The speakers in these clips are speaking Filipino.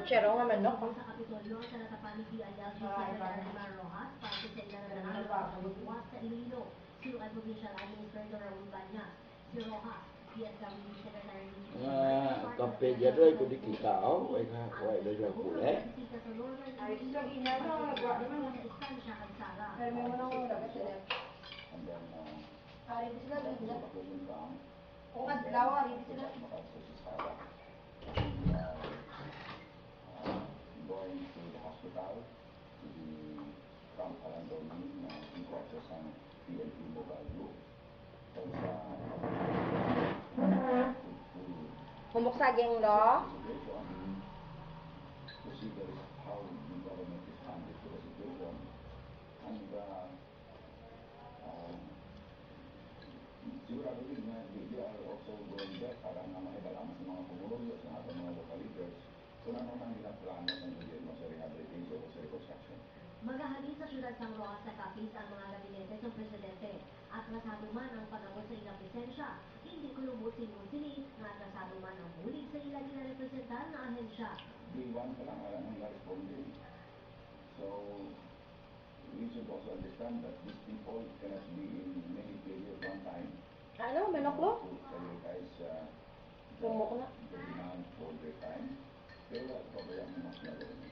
Chero nga manok. Sa Kapitolyo sa natapanig di Ayal Secretary Mar Rojas para sa ilang na nanalo sa pagbubuhat sa Iloilo. Sulukay Provincial Administrator Raul Banya. Si Rojas, DSWD Secretary Kape dia tu ikut dikitau, wai dah jual kulit. Ay, sa ina na nagwa di man istansya kay Sara. Pero may manang dagat sila. And then, Ari sila dito. kung adlaw ari sila. Going to the hospital to the Camp Alandoni na headquarters ng PNP Mobile Group. Humuksaging lo. To see how the government is handling to the situation. And sigurado din na they are also going there para nga makibalaman sa mga pumulong sa ating mga local leaders kung ano nang plano ng gobyerno sa rehabilitation o sa reconstruction. Maghahalin sa siyudad San Rojas sa Capiz ang mga gabinete ng presidente. Atrasado man ang panahon sa ilang presensya, hindi kulumutin kung sini na atrasado man ang bulig sa ilang ginarepresentan na ahensya. Day one pa lang alam ng responding. So, we should also understand that these people cannot be in many places at one time. Ano, manok lo? To prioritize Lumok na. the demand for their time. Pero wala pa ba yung mas nagawin?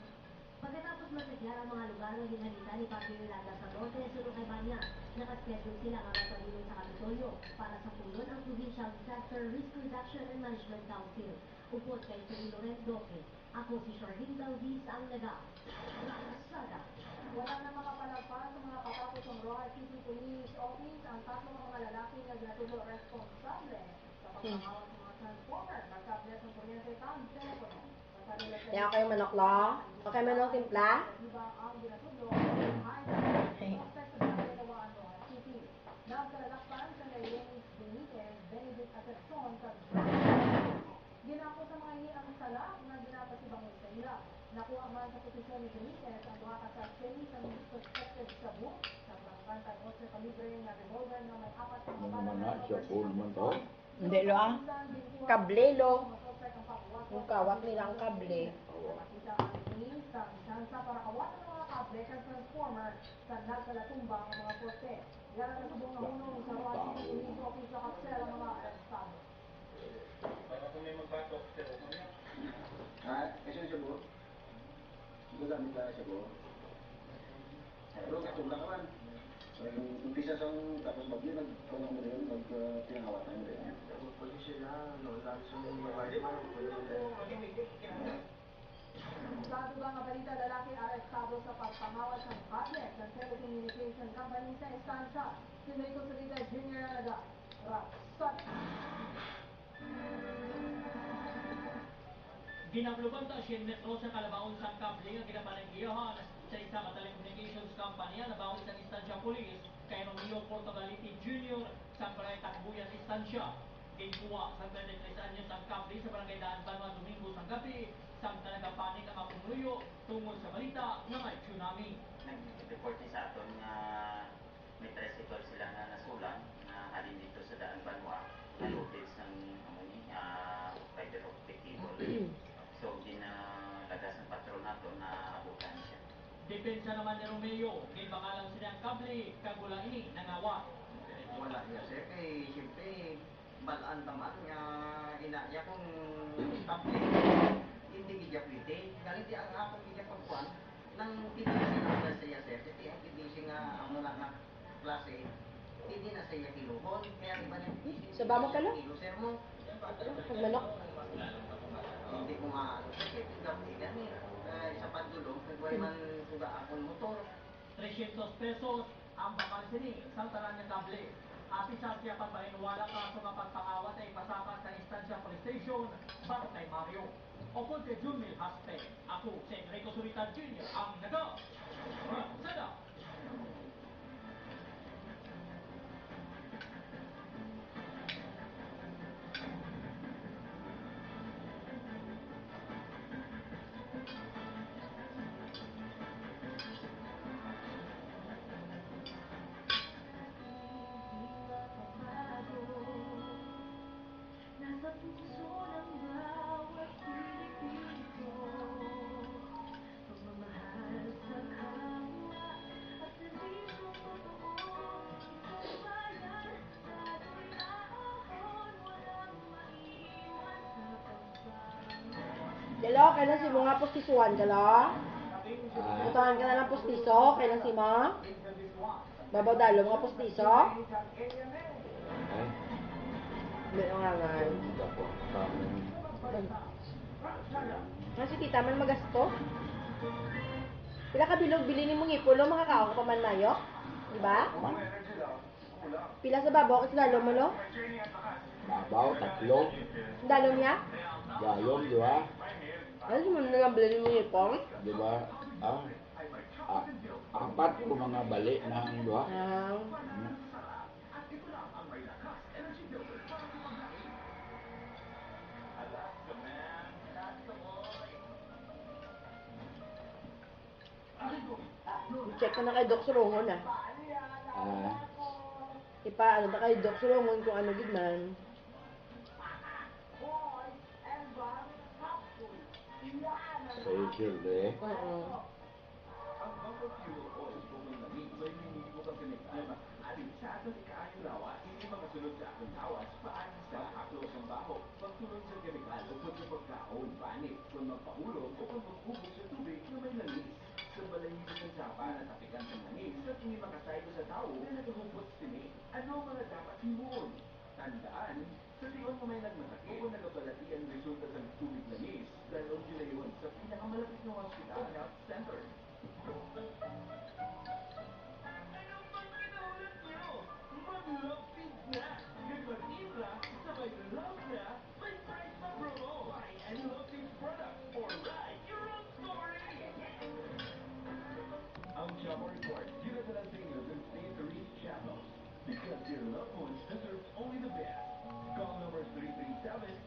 Pagkatapos masaglar ang mga lugar na ginhalita ni Pablo Ilaga sa Norte, sulong kay Banya, nakaschedule sila ang pagpalilong sa Kapitolyo para sa pulon ang Provincial Disaster Risk Reduction and Management Council. Upot kay Sir Loren Doque. Ako si Charlene Galvis ang Sada. Wala na makapalagpas sa mga katapos ng Rojas City Police Office ang tatlong mga lalaki na natulo responsable sa pagkakawa sa mga transformer, nagkablet ng kuryente at telepono. Kaya kayo manok lo? Okay manok timpla? Iba ang ginatudlo ay suspect sa ginawaan Rojas City. Nagkalagakpan sa Layling Benitez, Benedict Acepcion sa ginako sa mga ini ang sala na ginapasibangin sa ila. Nakuha man sa posisyon ni Benitez ang duha ka sachet sa suspected sabu sa Bangkanta 12 kalibre na revolver na may apat na bala na cover. Hindi lo ah. Kable lo. Yung kawat nila ang kable. Nakita ang ini sa isansa para kawatan ng mga kable kang transformer sa nagkalatumbang ang mga poste. Yan ang nasubong na hunong sa Rojas City Police Office sa Kapsel ang mga arestado. Baka kung may magpatok, pero kami. Kasi siya po? Gagamit na siya po? Pero katulad naman. Umpisa sa tapos bagyo, nagpanong mo rin, pinangawatan mo rin. Pwede sila, lansong mabalik mo, pwede mo. Sa dugang balita, lalaki arestado sa pagpangawat ng project ng telecommunication company sa Estancia. Si Rico Solita Jr. Alaga. Rapsat. Ginaplugan ta siya metro sa Kalabaon sa kable nga ginapanaggiyahan sa isang telecommunications company na bawal sa Estancia Police kay Romeo Portogaliti Jr. sa barangay Takbuyan Estancia. Ginkuha sa 33 anyos ang kable sa barangay Daan Banwa Domingo sa gabi sa nagapanig ang mga pumuluyo tungkol sa balita na may tsunami. Nag-report sa aton nga may tricycle sila na nasulang na halin dito sa Daan Banwa na loaded ng fiber optic cable. So, ginalagas ng patrol nato na abutan siya. Depensa naman ni Romeo, ginbakalang silang kable, kagula ini nangawa. Wala niya sir, kay siyempre, balaan taman nga inaya kung kapli, hindi gidya pwede. Galing di ang akong gidya pagkuhan, nang pinisi na sa iya sir, kasi ang pinisi nga ang muna na klase, hindi na sa iya kiluhon, kaya iba na pinisi. Sa ba mo ka lang? Kilo sir mo. Manok. Hindi ko maano sir, kaya pinagapit yan sa pandulog, nagway man kuga akong motor. 300 pesos ang bakal sini sa talan ng kable. Ati sa siya pagpaniwala ka sa mga pagpangawat ay pasakat sa Estancia Police Station para kay Mario. O kung kay Junmil Haspe, ako si Enrico Suritan Jr. ang Sada. Nasa puso ng bawat Pilipino. Lo, kailan si mo nga postisuan ka, Lo? Utangan ka na lang postiso, kailan si mo? Babaw dalo mga postiso? Ay, Hindi nga nga. hindi ako. Nga si tita man magasto? Pila ka bilog bilhin mo ngipulo, makakaon ka pa man mayo? Diba? Pila sa babaw kasi dalo mo, Lo? Babaw, tatlo. Dalo niya? Gayom, di ba? Ano si mo na lang bilhin mo ngipong? Di ba? Apat ko mga bali ng duha. I-check ko na kay Doc Surongon ah. Ano na kay Doc Surongon kung ano gid man. Sa YouTube eh. Oo. Ang bawat kilo oil kung langis may minimum ang kinikama. Alin sa atin ikaayong lawa, hindi makasunod sa akong lawas, paano sa aklos ng baho. Pagsunod sa kemikal o sa pagkaon, panit, kung magpahulog o kung mag-ubos sa tubig na may langis. Sa balahibo ng sapa na tapikan ng langis at hindi makasaylo sa tao na nagahubot sini. Ano ang mga dapat himuon? Tandaan, sa tiyon mo may nagmasakit o nagapalati ang resulta sa tubig langis dahil ang ginayon sa pinakamalapit na hospital health center. Mag-love-feed na! Nag-mag-feed na, sabay love na, may price pa promo! Buy any love-feed product or write your own story! Ang Chamo Report, dinadala sa inyo ng St. Therese Chapels because your loved ones deserve only the best. Call number 337